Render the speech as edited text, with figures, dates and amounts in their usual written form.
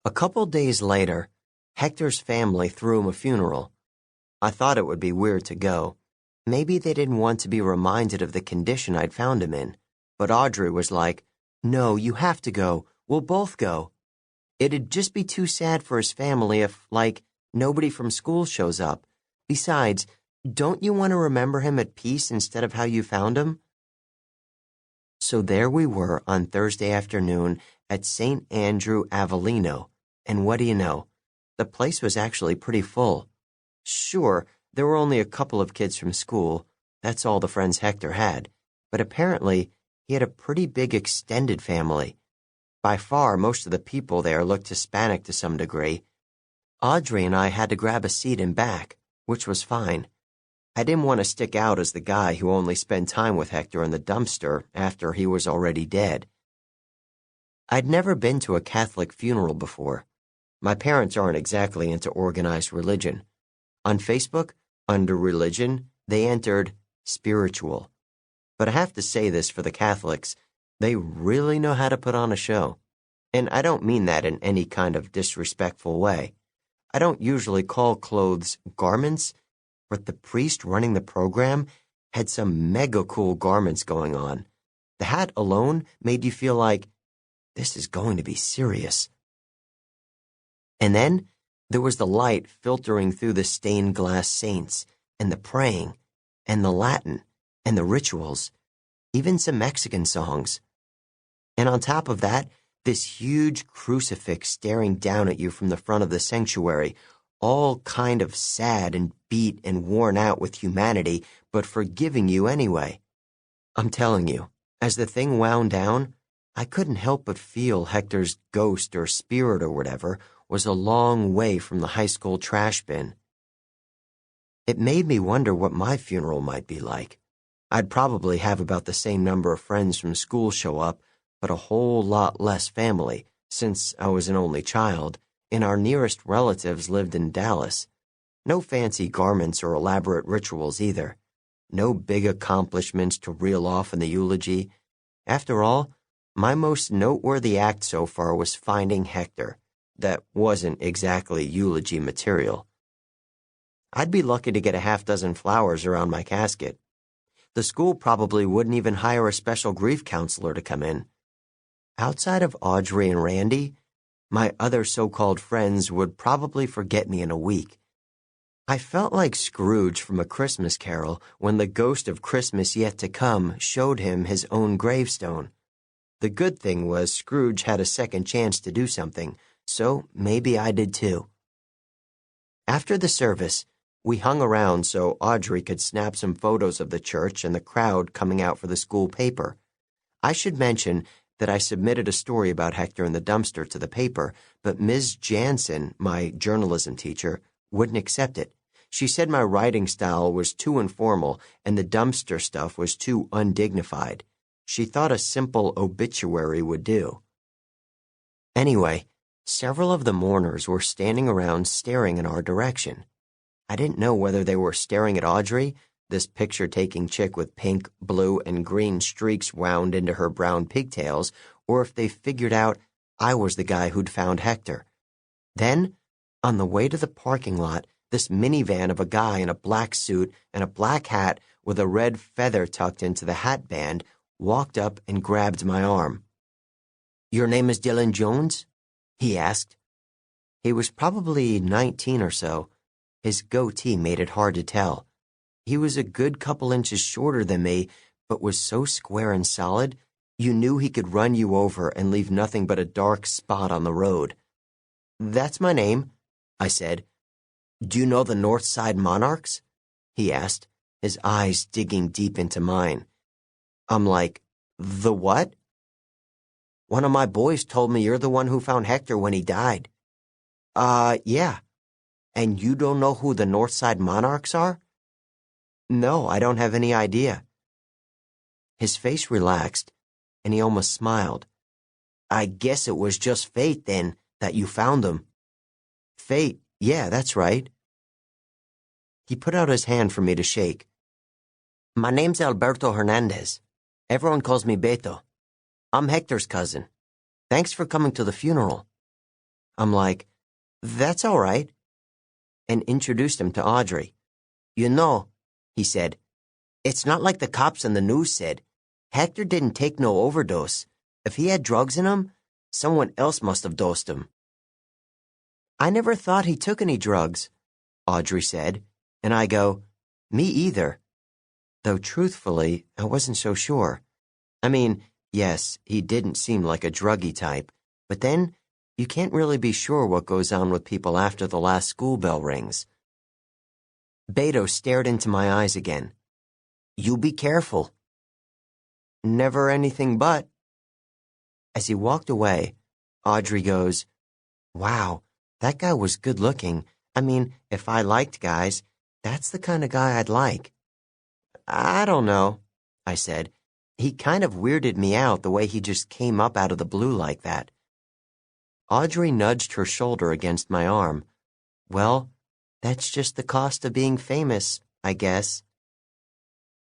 A couple days later, Hector's family threw him a funeral. I thought it would be weird to go. Maybe they didn't want to be reminded of the condition I'd found him in. But Audrey was like, "No, you have to go. We'll both go." It'd just be too sad for his family if, nobody from school shows up. Besides, don't you want to remember him at peace instead of how you found him? So there we were on Thursday afternoon at St. Andrew Avellino, and what do you know? The place was actually pretty full. Sure, there were only a couple of kids from school. That's all the friends Hector had. But apparently, he had a pretty big extended family. By far, most of the people there looked Hispanic to some degree. Audrey and I had to grab a seat in back, which was fine. I didn't want to stick out as the guy who only spent time with Hector in the dumpster after he was already dead. I'd never been to a Catholic funeral before. My parents aren't exactly into organized religion. On Facebook, under religion, they entered spiritual. But I have to say this for the Catholics, they really know how to put on a show. And I don't mean that in any kind of disrespectful way. I don't usually call clothes garments, but the priest running the program had some mega cool garments going on. The hat alone made you feel like, this is going to be serious. And then there was the light filtering through the stained glass saints, and the praying, and the Latin, and the rituals, even some Mexican songs. And on top of that, this huge crucifix staring down at you from the front of the sanctuary, all kind of sad and beat and worn out with humanity, but forgiving you anyway. I'm telling you, as the thing wound down, I couldn't help but feel Hector's ghost or spirit or whatever was a long way from the high school trash bin. It made me wonder what my funeral might be like. I'd probably have about the same number of friends from school show up, but a whole lot less family, since I was an only child, and our nearest relatives lived in Dallas. No fancy garments or elaborate rituals either. No big accomplishments to reel off in the eulogy. After all, my most noteworthy act so far was finding Hector. That wasn't exactly eulogy material. I'd be lucky to get a half-dozen flowers around my casket. The school probably wouldn't even hire a special grief counselor to come in. Outside of Audrey and Randy, my other so-called friends would probably forget me in a week. I felt like Scrooge from A Christmas Carol when the ghost of Christmas yet to come showed him his own gravestone. The good thing was Scrooge had a second chance to do something, so maybe I did too. After the service, we hung around so Audrey could snap some photos of the church and the crowd coming out for the school paper. I should mention that I submitted a story about Hector in the dumpster to the paper, but Ms. Jansen, my journalism teacher, wouldn't accept it. She said my writing style was too informal and the dumpster stuff was too undignified. She thought a simple obituary would do. Anyway, several of the mourners were standing around staring in our direction. I didn't know whether they were staring at Audrey, this picture-taking chick with pink, blue, and green streaks wound into her brown pigtails, or if they figured out I was the guy who'd found Hector. Then, on the way to the parking lot, this minivan of a guy in a black suit and a black hat with a red feather tucked into the hat band walked up and grabbed my arm. "Your name is Dylan Jones?" he asked. He was probably 19 or so. His goatee made it hard to tell. He was a good couple inches shorter than me, but was so square and solid, you knew he could run you over and leave nothing but a dark spot on the road. "That's my name," I said. "Do you know the North Side Monarchs?" he asked, his eyes digging deep into mine. I'm like, "The what?" "One of my boys told me you're the one who found Hector when he died." Yeah. And you don't know who the North Side Monarchs are?" "No, I don't have any idea." His face relaxed, and he almost smiled. "I guess it was just fate, then, that you found them." "Fate, yeah, that's right." He put out his hand for me to shake. "My name's Alberto Hernandez. Everyone calls me Beto. I'm Hector's cousin. Thanks for coming to the funeral." I'm like, "That's all right," and introduced him to Audrey. "You know," he said, "it's not like the cops on the news said. Hector didn't take no overdose. If he had drugs in him, someone else must have dosed him." "I never thought he took any drugs," Audrey said, and I go, "Me either." Though truthfully, I wasn't so sure. I mean, yes, he didn't seem like a druggy type, but then you can't really be sure what goes on with people after the last school bell rings. Beto stared into my eyes again. "You be careful." "Never anything but." As he walked away, Audrey goes, "Wow, that guy was good looking. I mean, if I liked guys, that's the kind of guy I'd like." "I don't know," I said. "He kind of weirded me out the way he just came up out of the blue like that." Audrey nudged her shoulder against my arm. "Well, that's just the cost of being famous, I guess."